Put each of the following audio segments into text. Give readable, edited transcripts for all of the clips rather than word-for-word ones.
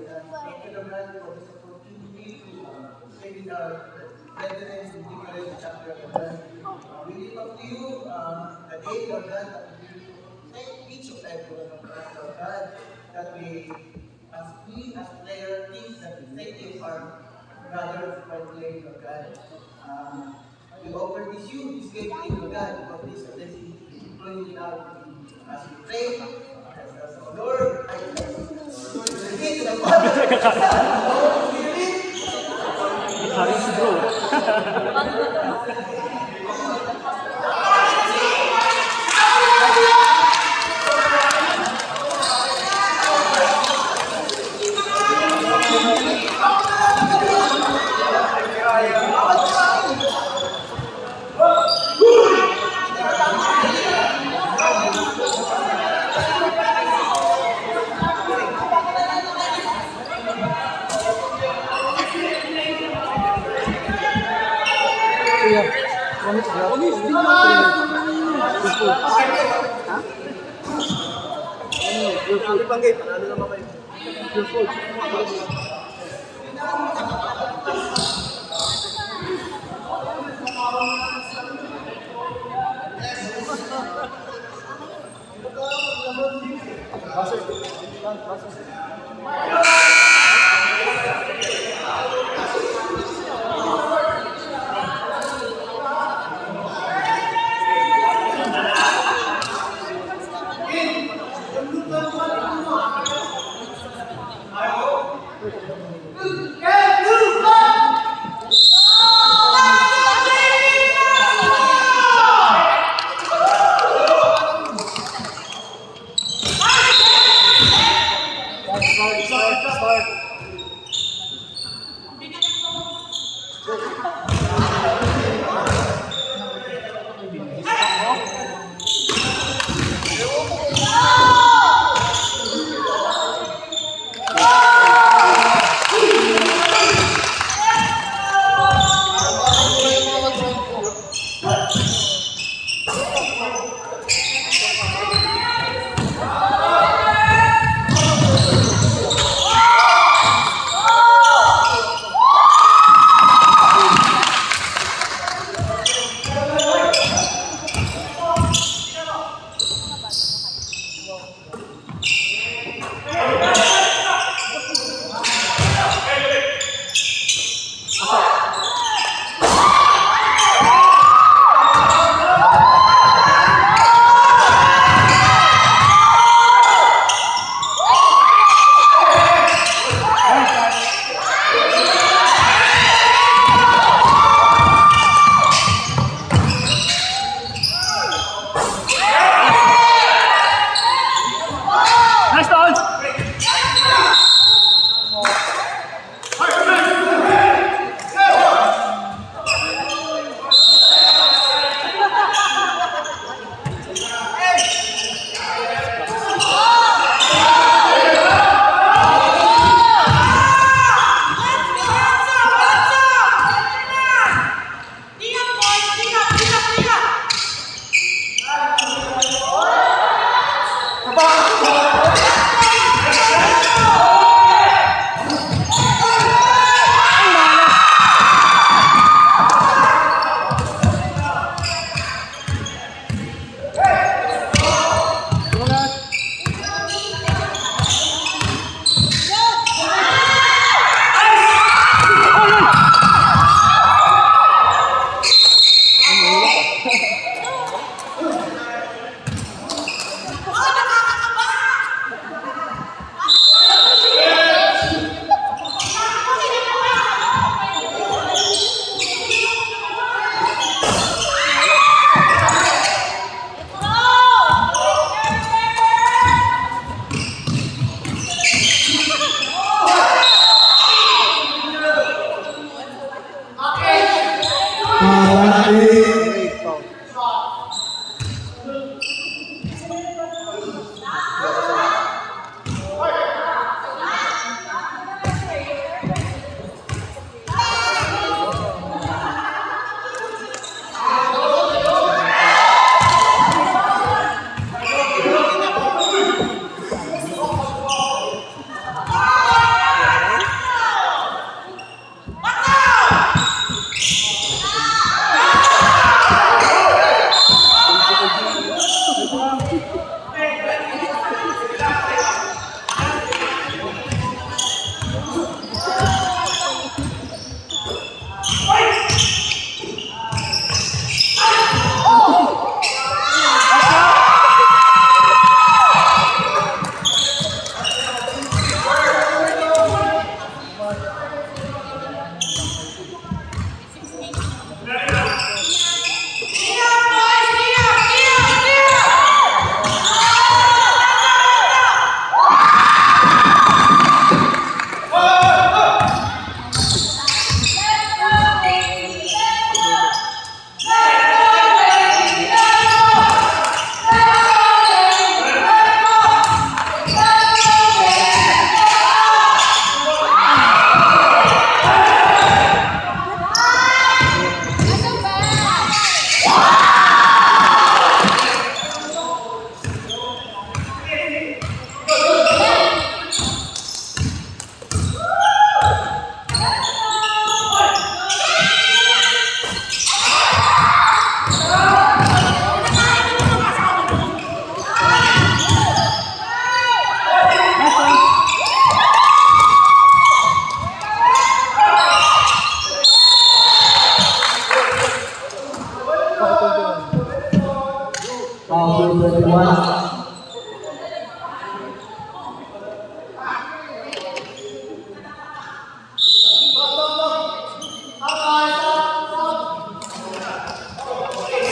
thank you, Lord, for this opportunity to stay with our brethren in different chapter of God. We lift up to you the day, Lord God, that we thank each of every one of us, Lord God, that as players, things that we thank you our brothers by playing, Lord God. We offer this gift to you, Lord God, for this blessing to be deployed out as we pray. As our Lord, I pray to the Father, Hari si bro. Iya. Promis berapa? Beautiful. Panggil, panalo naman kayo. Beautiful. Pasok. Pasok.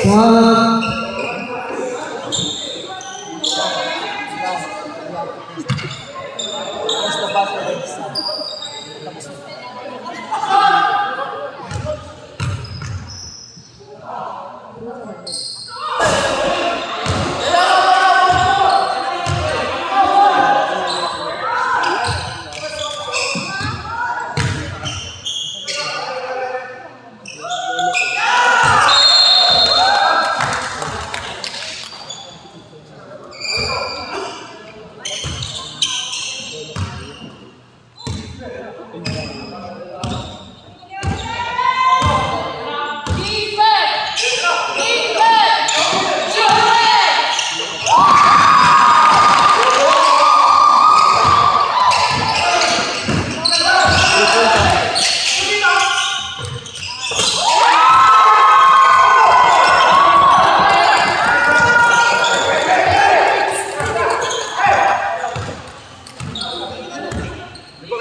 Di ba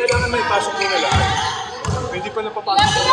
kailangan may pasok muna lahat? Hindi pa napapasok.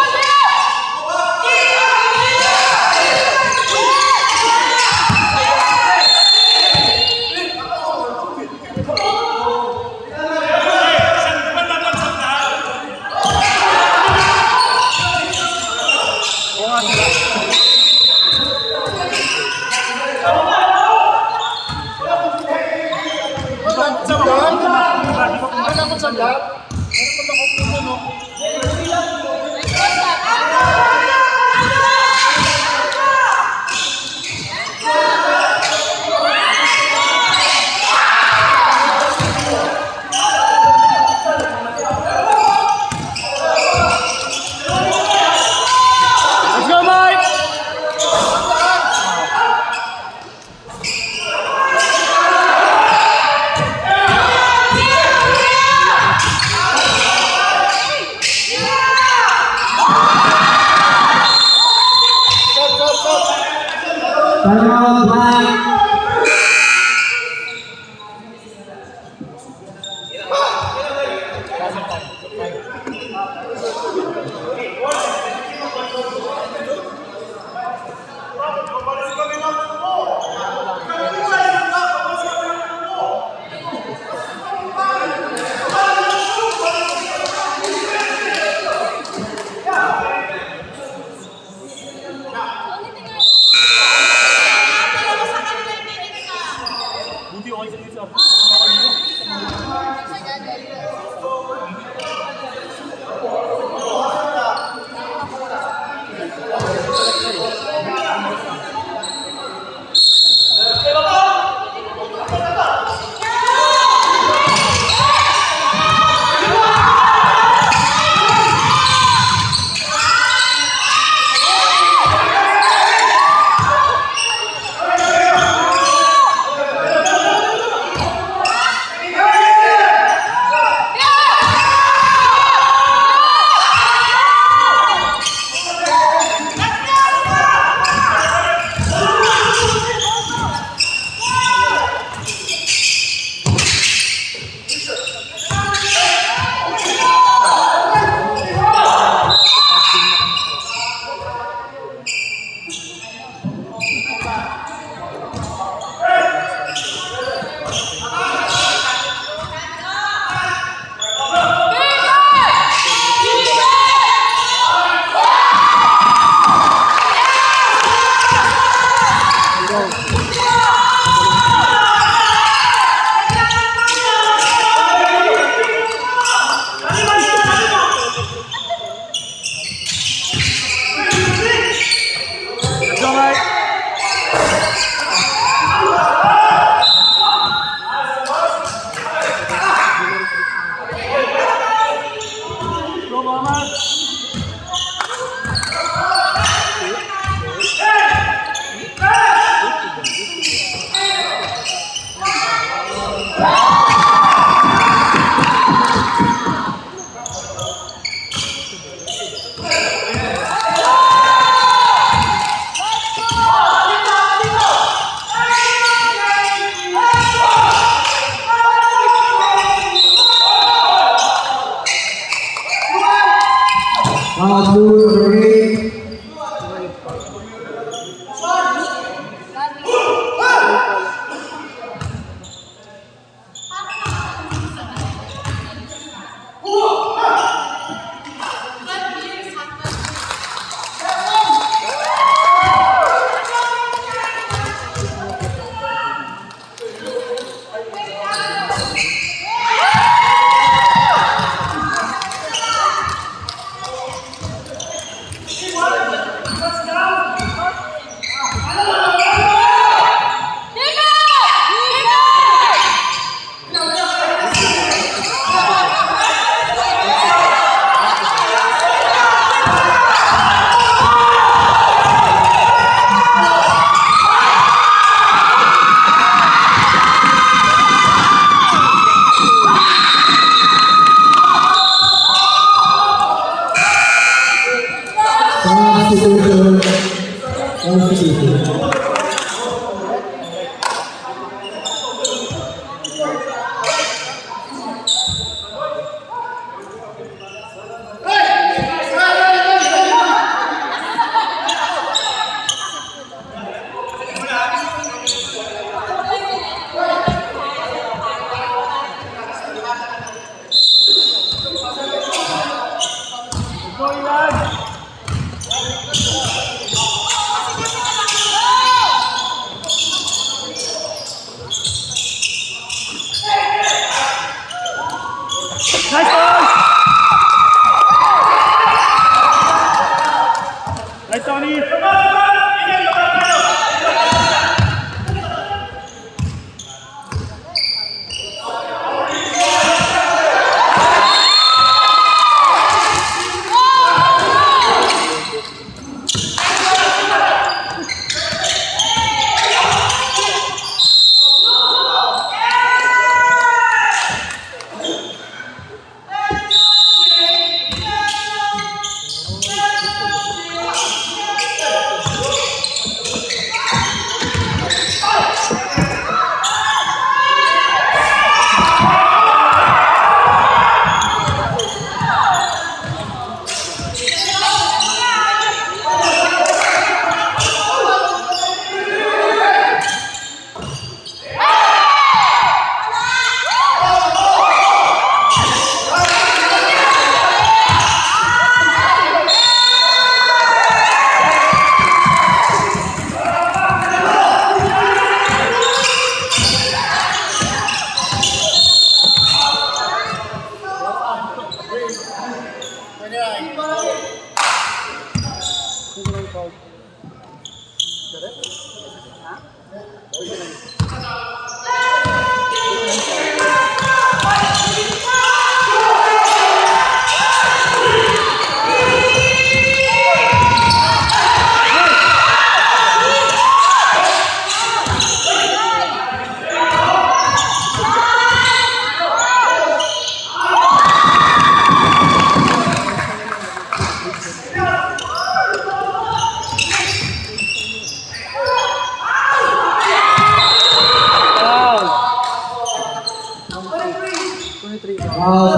Two, three.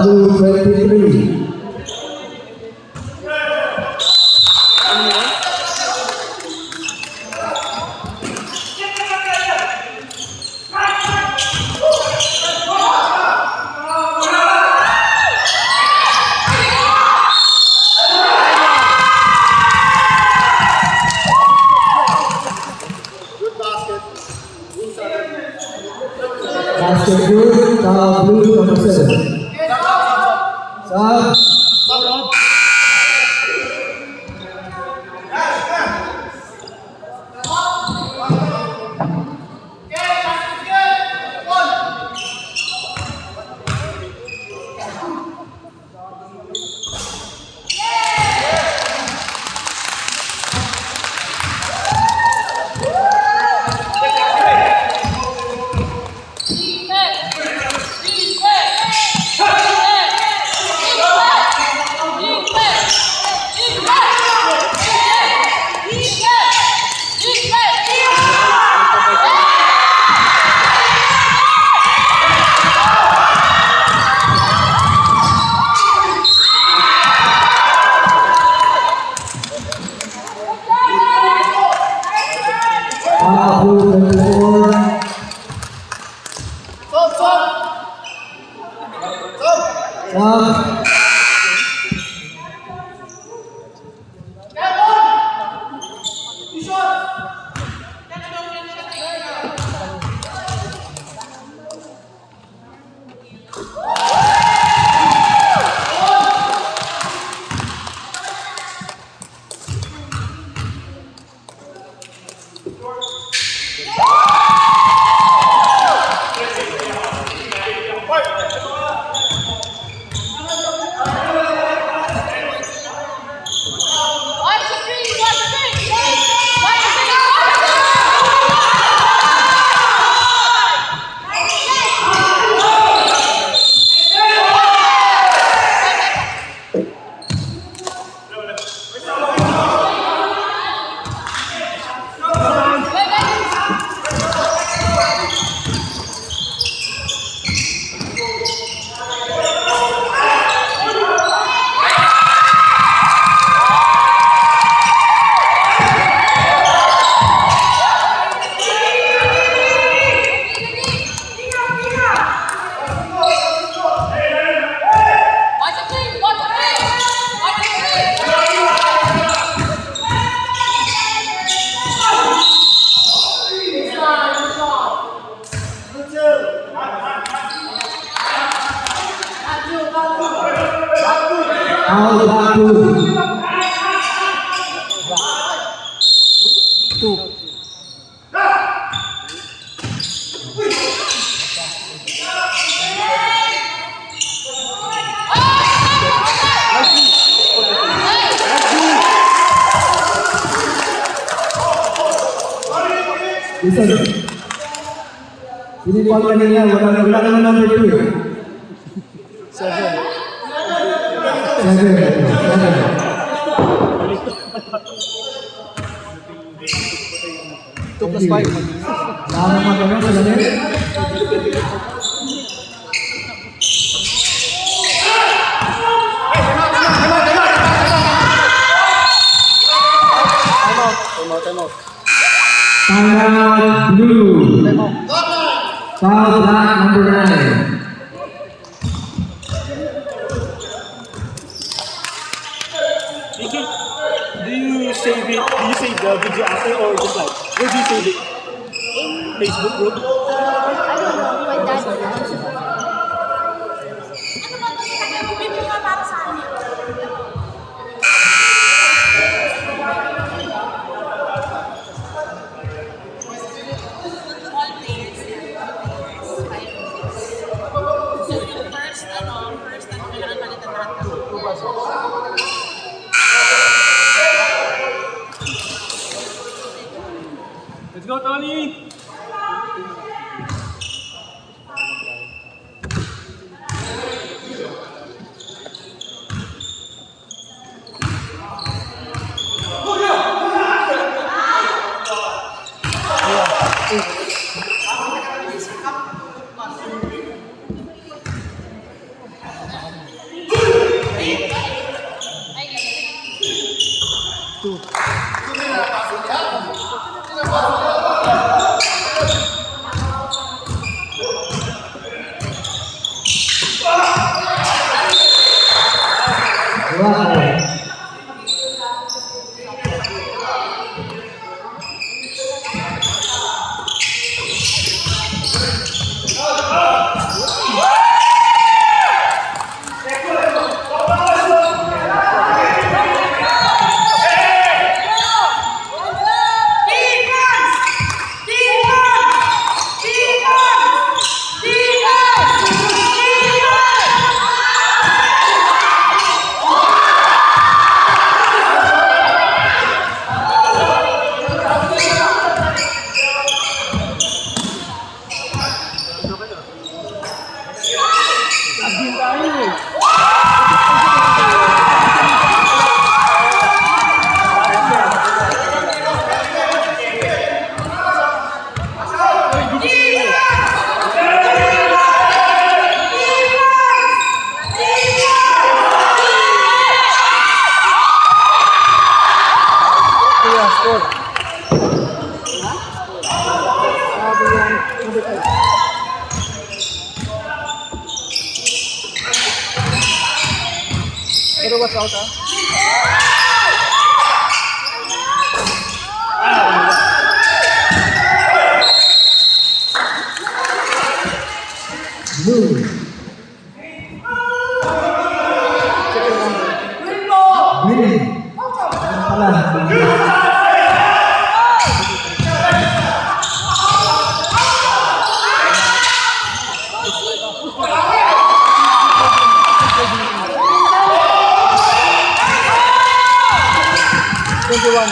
Blue 23. Basket good, blue number 7. Sub. Blue 24. Sub. All back blue. 2. Ini call kanina, wala naman number 2. 7. 2 plus 5. Tama mga ganun sa lamit. Time out. Timeout blue. Foul black number 9. Vicky, do you save it? Do you save the video after or just like, where do you save it? Facebook group? I don't know, my dad does. Ano ba ito nga para sa amin? All players here. So yung first, kailangan palitan natin. Let's go, Tony! Wow. Pero watch out, ah. Blue. Green. Ano pala? Green number 21.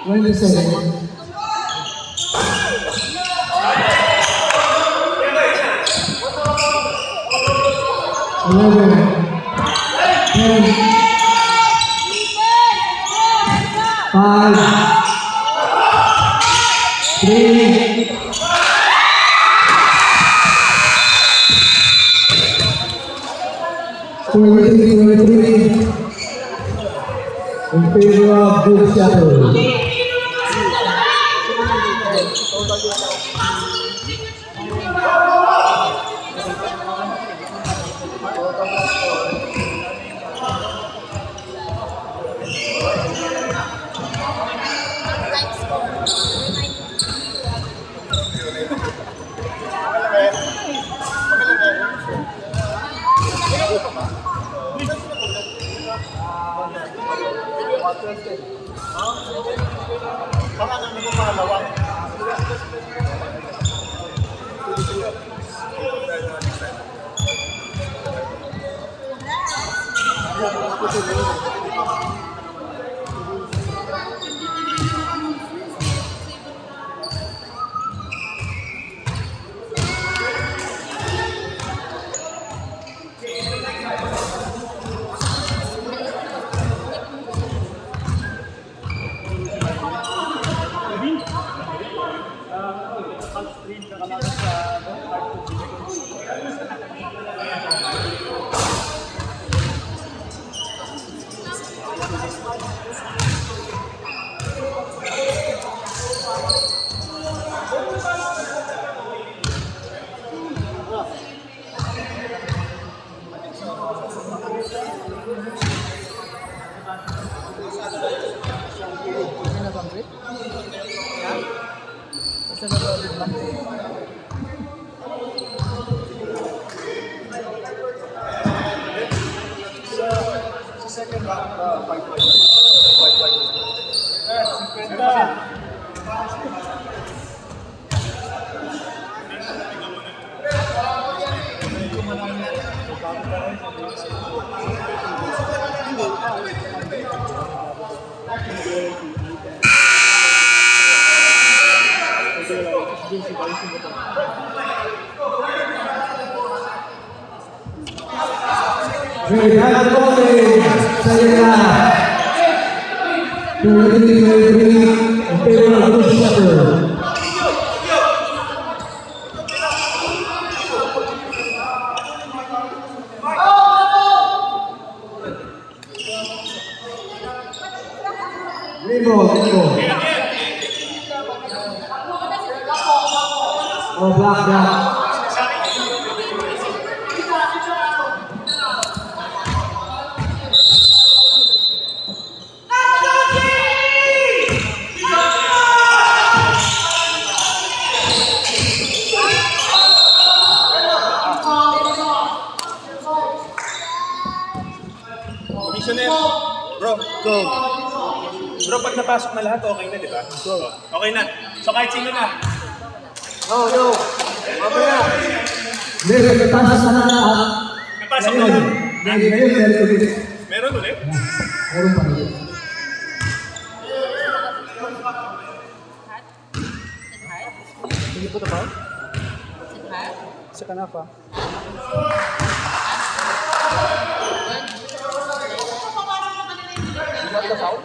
When you say 11, 10, 5, 3, 23, in favor of Blue Shadows. Nice score. mo malawak. Great, Dad Bowling, Sayana. 23-23 in favor of Bruce Shepherd. Rainbow. Oh, black. Commissioner, bro, go. Bro, pag napasok na lahat, okay na, di ba? Go. Okay na. So kahit sino na. No. Okay na. Meron, napasok na lahat. Napasok na lahat. Meron ulit. Meron ulit? Meron pa ulit. Hindi po ito ba? Isa ka na pa. What the foul?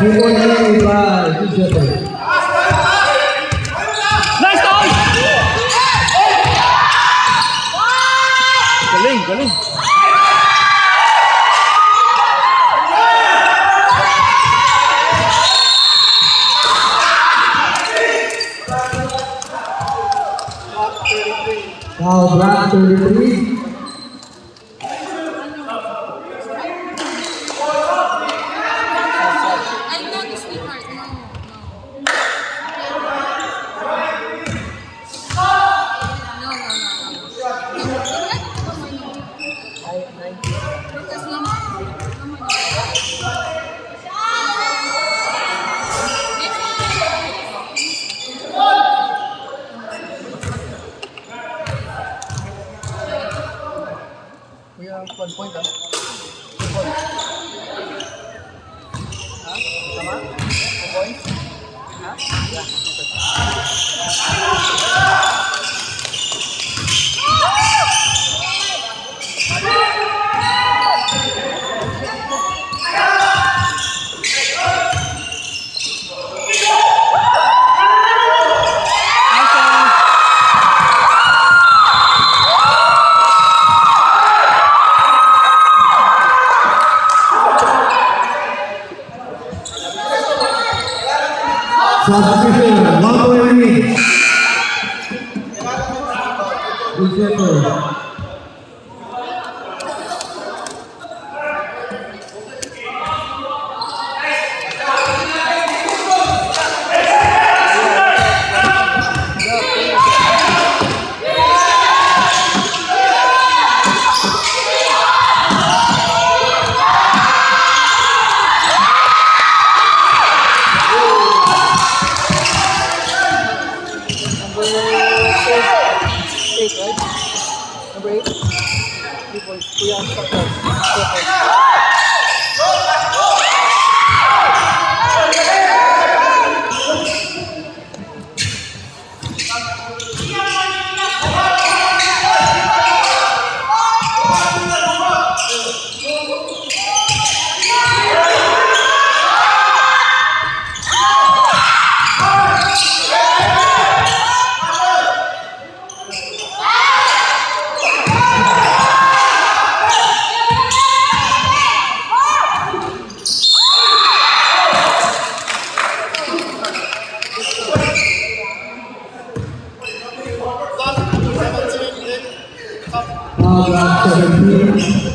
3-point lead by Fitzgerald. Nice down! Galing, galing. Foul block 33. I know the sweetheart. No, Kuya, 1 point ah. 2 points. Ha? Tama? 2 points? Ha? Yeah. Okay. Substitution, 1-point lead. Fitzgerald. Eight, right? Number 8? 3 points. Kuya, stop that. 4 points. Foul block 17.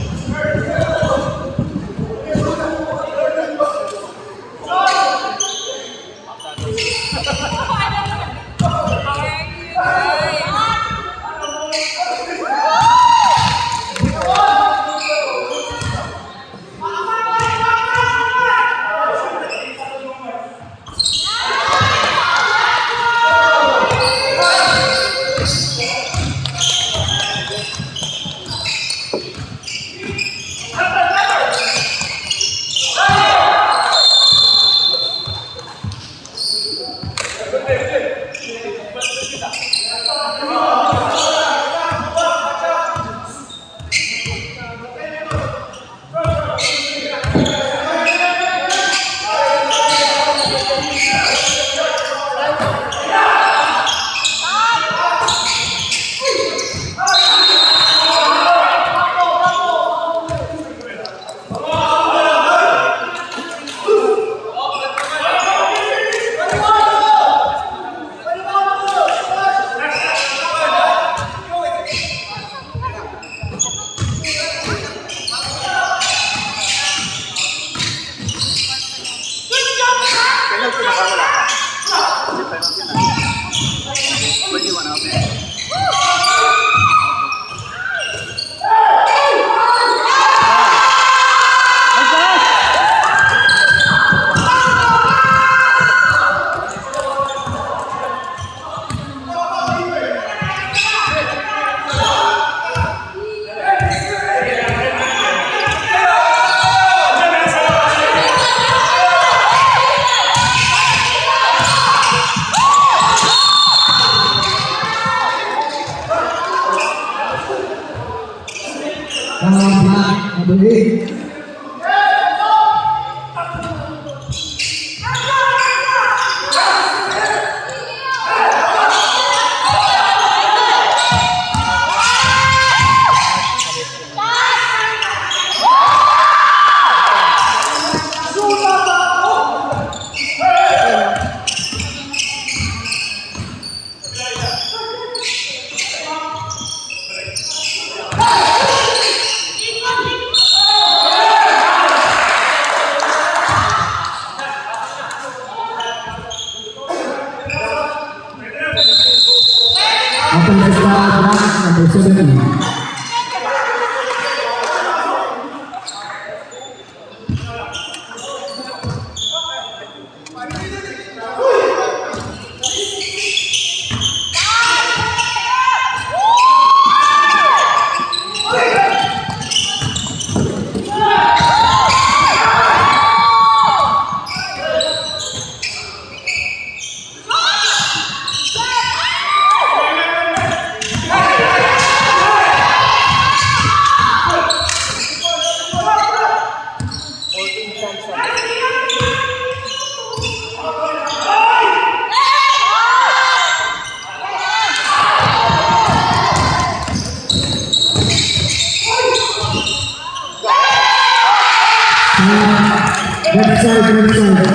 Next side, next side.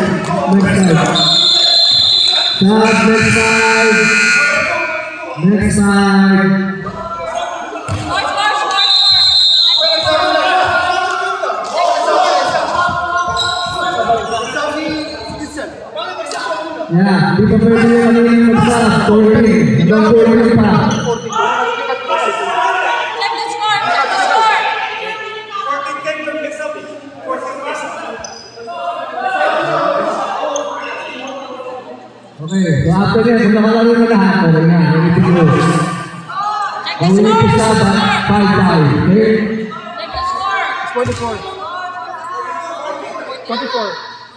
Next side. Side, next side. Next side. Ya, di pemilihan ini besar, 14, hanggang 14 pa. Check the score. Check the score. Okay, so after that, kung nakalaro na lahat, okay nga, ready to go. Check the Maulit score. isa, 5-5, okay? Check the score. It's 44. 44.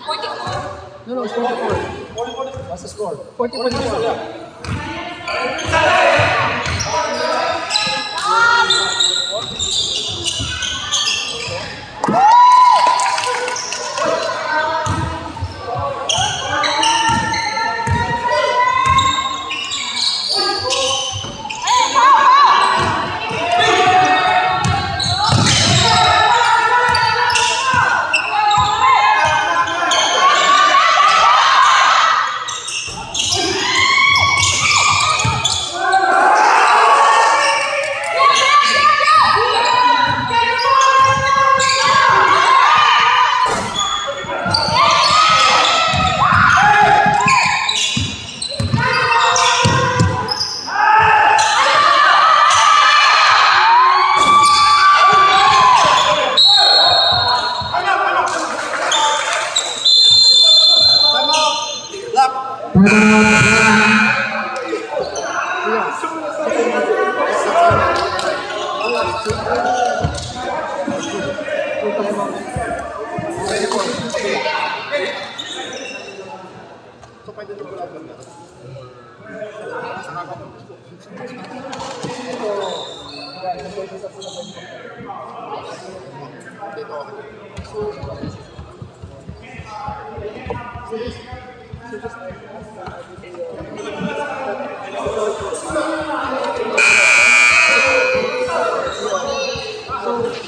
44. No, it's 44. What's the score? 44.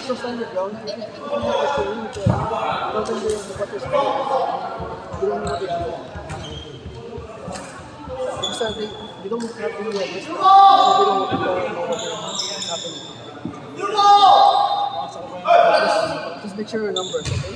So standard ground, I think they don't have any like so they don't know what's happening. Just make sure your numbers, okay?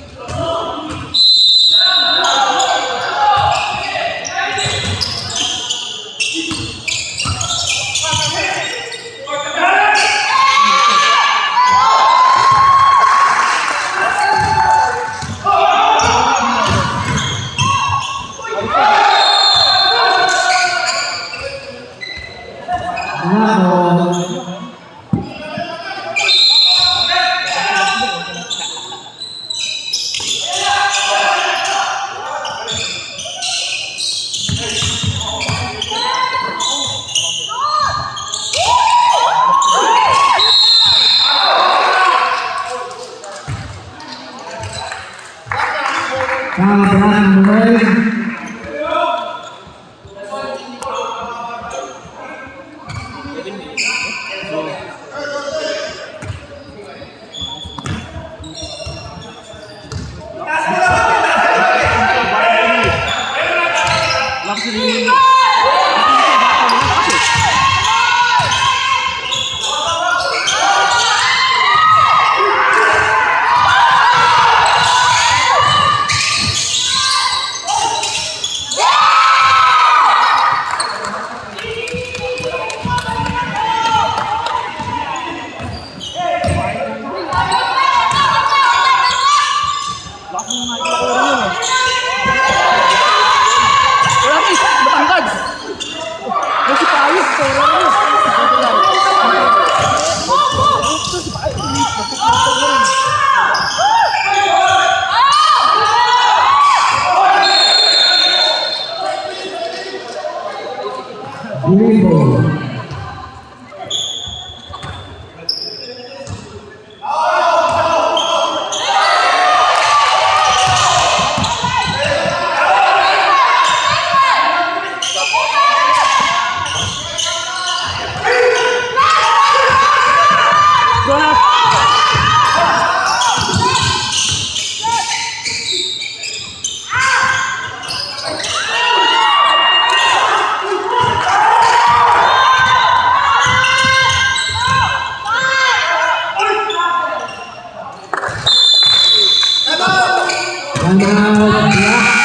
Timeout. Black.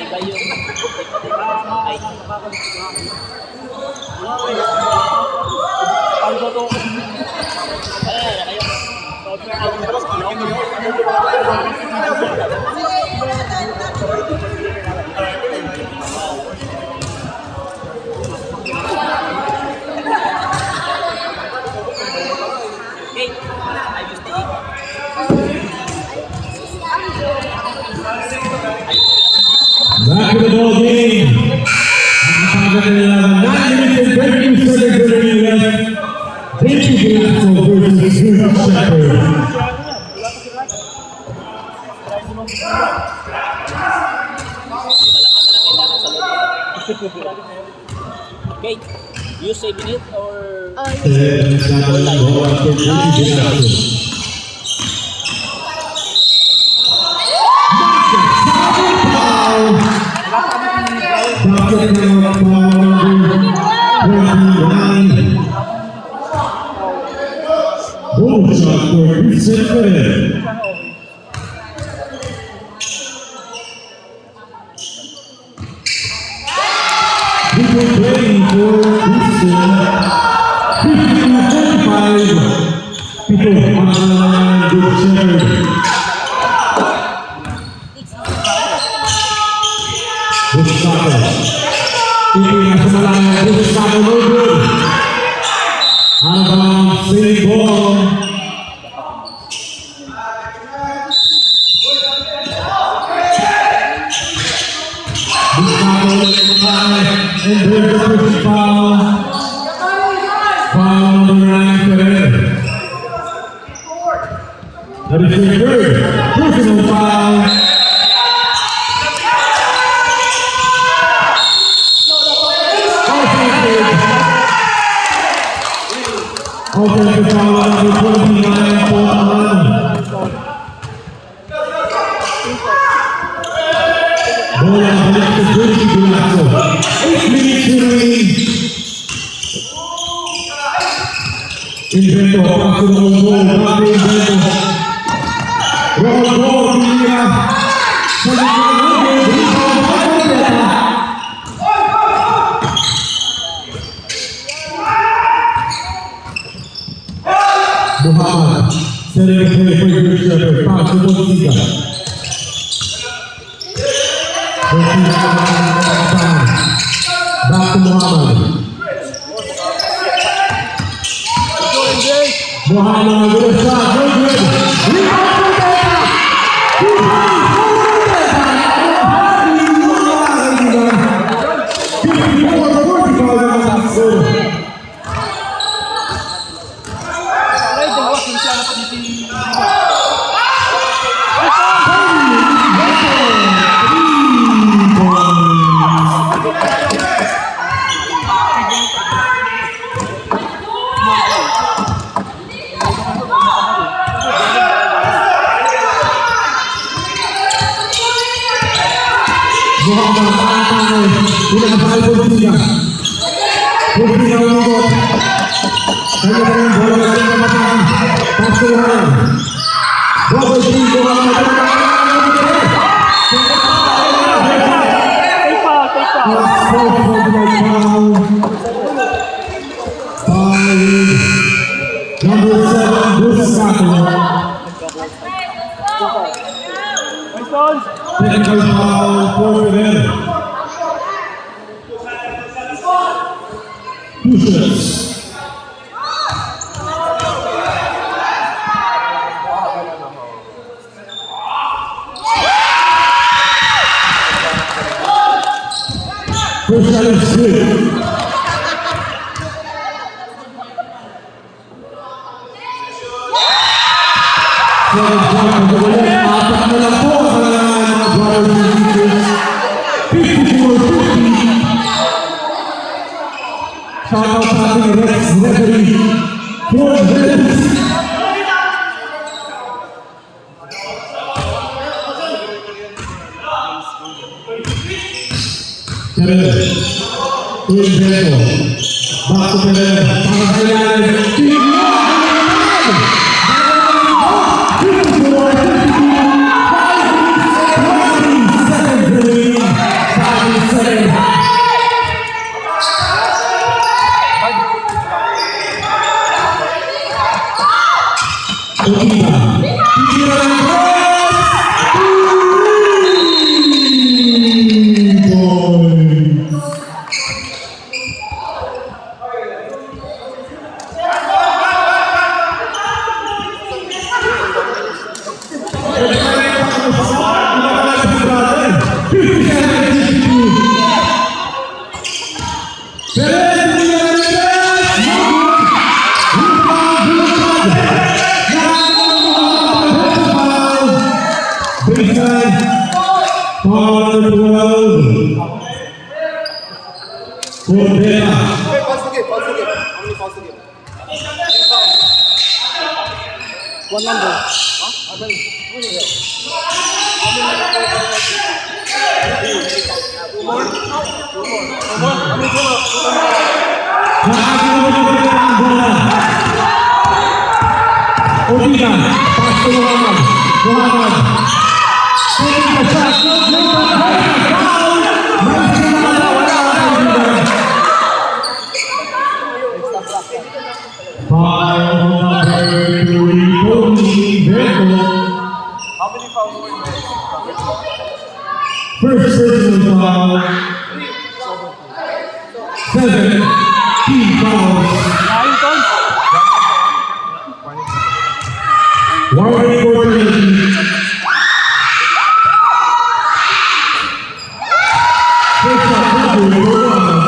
Iba yung ay ang totoo Back to the ball game. Non-limited breaking secondary left. David Glasgow versus Drew Shepard. Okay, you save it or Ball shot for Christopher. People playing for Houston. 52-45. People on the line, good Shepard. Gustavo. Ipinang sa malayan, Gustavo no good. Out of bounds, save ball. Gustavo ulit ang bahay. And there's the first foul. Foul number 9 Ferrer. That is the third personal foul. Offensive foul number 29 for Alan. Bola balik ke Drew Glasgow. 8 minutes remaining. Invento pasok ng goal. Grabe Invento. Roll goal. Piliya. Sa likod ng goal. Muhammad. Setting the play for Drew Shepard. Pass to Bonsiga. Back to Muhammad. Muhammad with a shot, no good. Rebound for Beta. Sudah masuk Bonsiga. Bonsiga umikot. Kanya-kanya bola lagi ke belakang. Pas ke belakang. Double team bola ke belakang. Number 7, Gustavo. Technical foul for them. Two shots. First shot is good. Apat na lang po ang mga brothers and sisters. 54-50. Shout out sa ating Rex referee. Ford Rex. Ferrer. To Quintero. Back to Perez. Para sa ilalim. One number. Huh? Obigan, pass to Muhammad. Muhammad. Taking the shot. Foul number 3, Tony Vento. How many fouls were there? First personal foul. 7 team fouls. 9 points. Warning for penalty. First shot, number 1.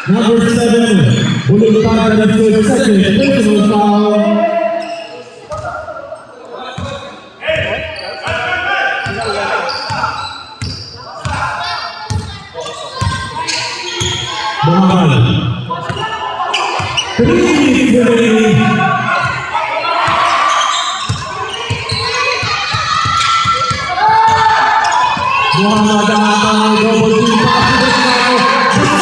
Number 7, Boulevard and the second personal foul. Muhammad. 3-3. Muhammad ang double team pass to the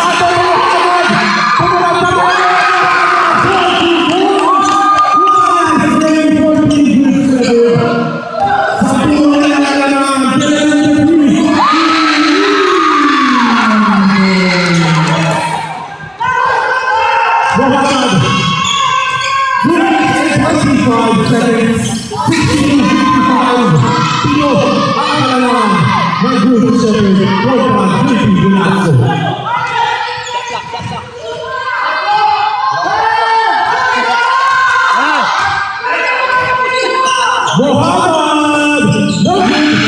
Good Shepherd kontra Philippine Velasco. Muhammad Nabi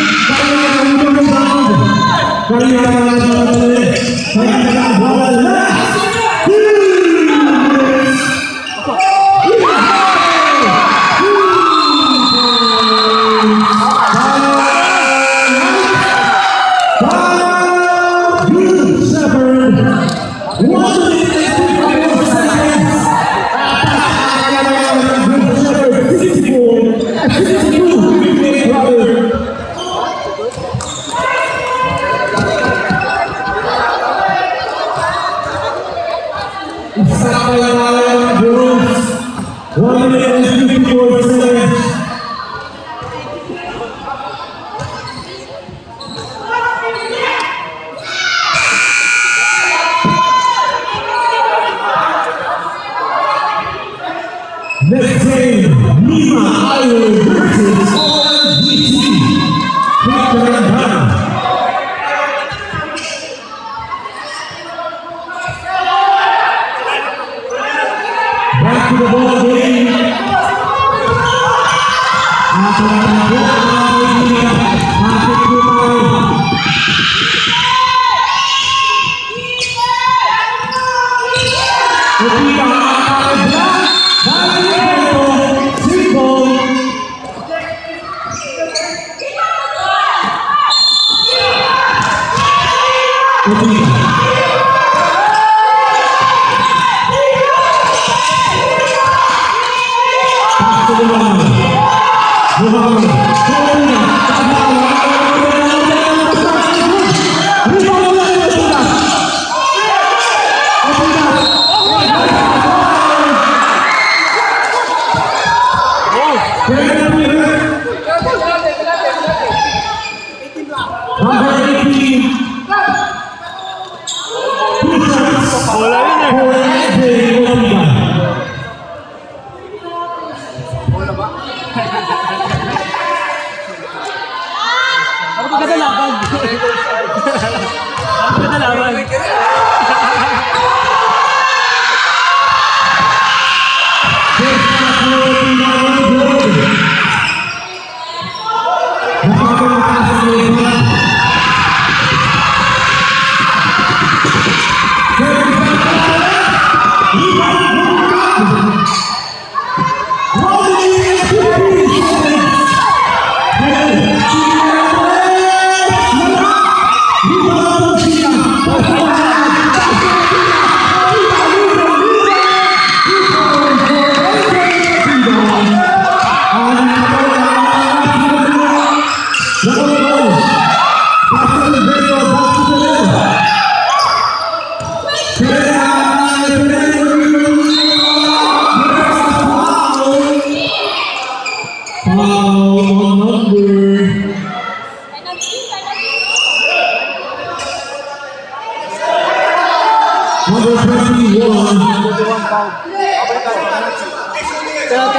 Next game, Lima Island versus OMGC. Back to the ball game. Ano ba kada laban? Ano ba kada laban? Number 21.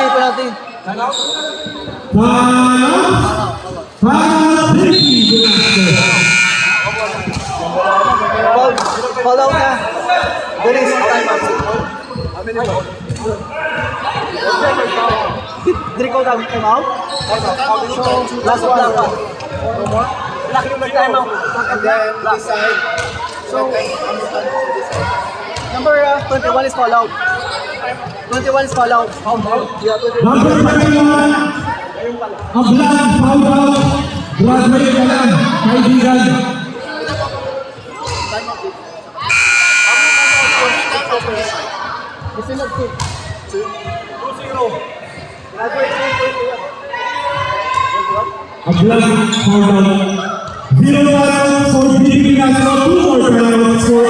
Penalty. Foul out na. Dennis, time out. Diri ko time out. So, last one lang pa. Laki yung time out. And then, decide. So, number 21 is foul out. 21 is foul out. Yeah, 21. Number 21. Ablan, foul out. Graduate ka lang, kaibigan. Ablan, foul out. 0-1 for Pilipinas, 2 more penalties for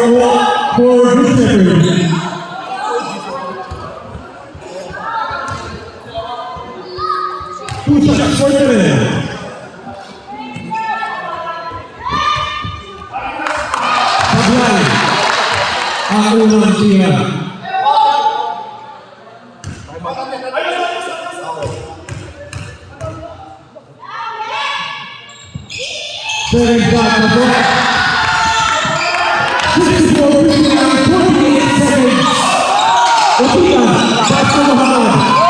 Good Shepherd. Two shots for Shepherd. Ablan, ang unang tira. Second shot na po. 64-59, 48 seconds. Opita, back to Muhammad.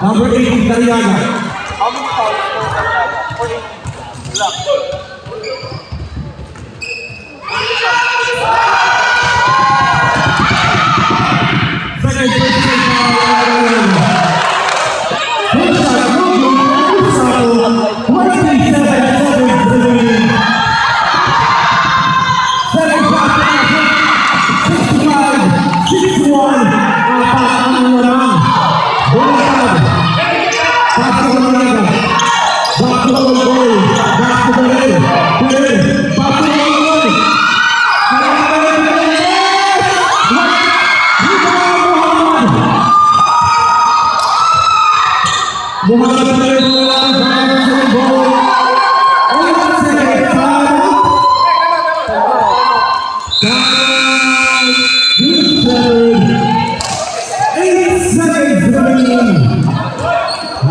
Number 18, Tariana. How many fouls for Tariana? 48. Black. Second person foul, First shot, Musato, 27 seconds remaining. Second shot, 65, 61, apat ang walang. Bulatag. Back to the Malaga. Back to the goal. Back to the red. Back to the goal.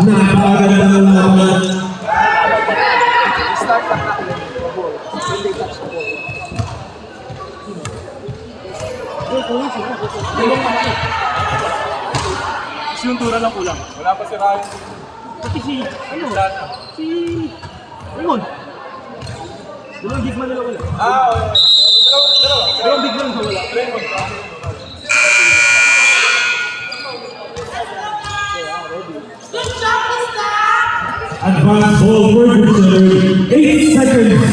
Muhammad napakagandang laban. Start lang natin the ball. When they touch the ball. Sinuntura lang kulang. Wala pa si Ryan. Pati si Raymond. Dalawang big man nila wala. Okay. Dalawa. Dalawang big man nila wala. Raymond. Advance ball Ferguson, 8 seconds.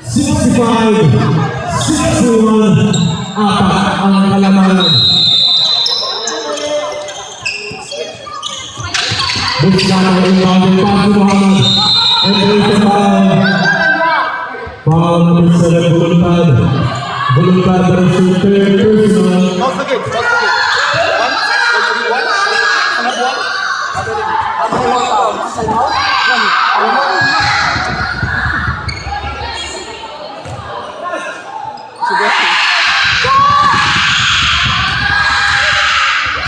65, 61, apat ang kalamangan. Buskan ang inbound pass to Muhammad. And there is a foul. Foul number 7, Buluntad. Buluntad versus third personal. Pause the game. One. How many more fouls?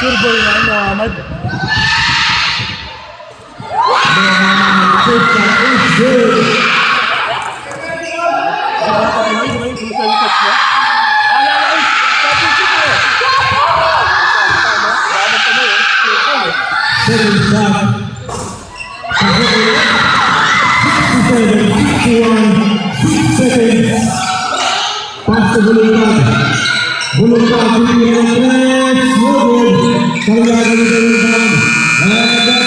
Sure ball na Muhammad. First shot is good. Second shot. 67, 61, 6 seconds. Pass to Buluntad. Buluntad, pipili ng press. No good. Karagada ni Buluntad. And that's it.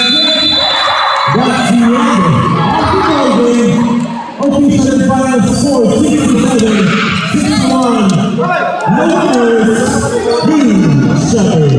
That's the end of the ball game. Official final score 67, 61. Numbers, Green Shepherd.